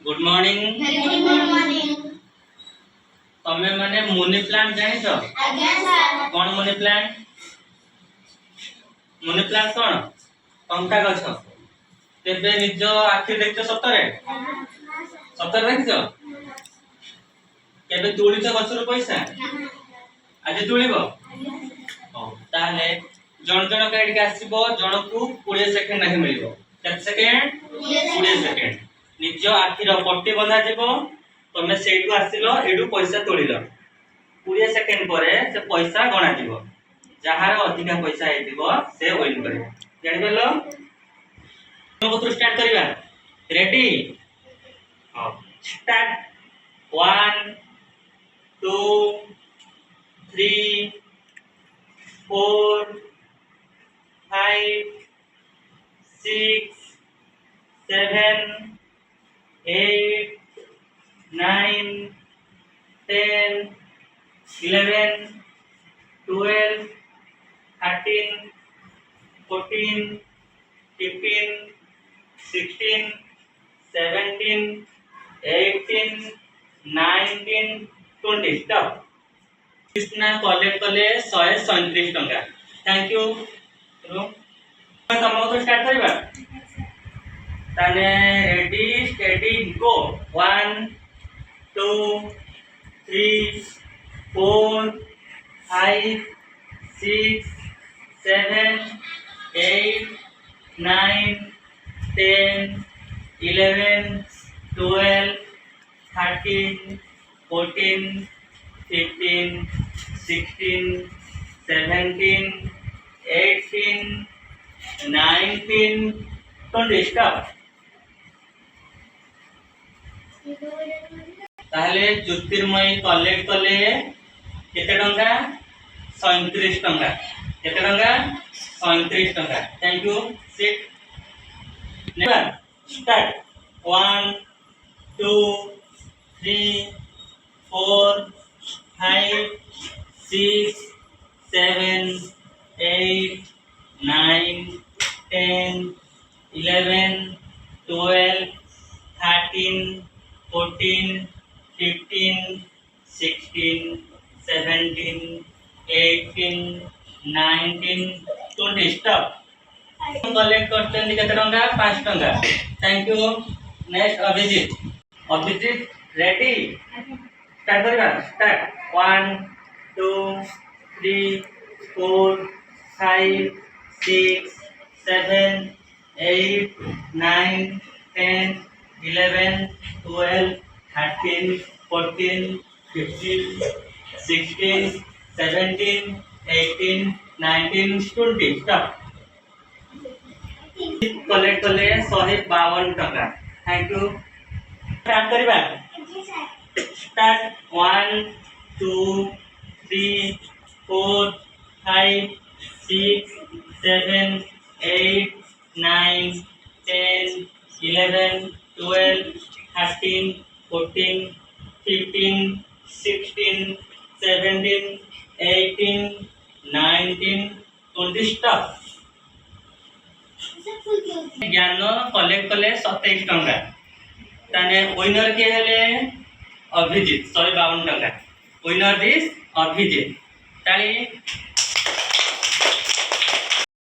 Good morning. Very good morning. तमे माने money plant जानि छ? आज्ञा सर। कोन मनी प्लांट? मनी प्लांट कोन? टंका गछ। तेबे निज आखि देखछ सतरे? सतरे देखछ? केबे तुळी छ गछर पैसा? आज तुळीबो? हो ताले जण जण काइड के आसीबो जणकू 20 सेकंड नाही मिलिबो। केते सेकंड? 20 सेकंड। निज आखिर पट्टी बंधा जीवो तमे सेठू आसिलो एडू पैसा तोड़िलो 20 सेकंड परे से पैसा गणा जीवो जहार अधिका पैसा हेतिबो से विन करे जानि गेलो तो स्टार्ट करिवा रेडी हां स्टार्ट 1 2 3 4 5 6 7 8 9 10 11 12 13 14 15 16 17 18 19 20 स्टॉप किसना कलेक्ट कले 137 टंका थैंक यू तमको तो स्टार्ट करबा ताने रेडी स्टेडी गो 1 2 3 4 5 6 7 8 9 10 11 12 13 14 15 16 17 18 19 20 स्टॉप ताहले ज्योतिर्मयी कलेक्ट कले केते टंका 37 टंका केते टंका 37 टंका thank you sit next start 1 2 3 4 5 6 7 8 9 10 11 12 13 14 15 16 17 18 19 20 stop collect करते केते टंका 5 टंका thank you next Abhijit ready start करिवा स्टार्ट 1 2 3 4 5 6 7 8 9 10 11 12 13 14 15 16 17 18 19 20 स्टॉप कलेक्ट कले 152 टका थैंक यू स्टार्ट करिवा स्टार्ट 1 2 3 4 5 6 7 8 9 10 11 12 13 14 15 16 17 18 19 20 स्टॉप ज्ञान कलेक्ट कले 27 टंका ताने विनर के हेले अभिजीत 152 टंका विनर दिस अभिजीत ताली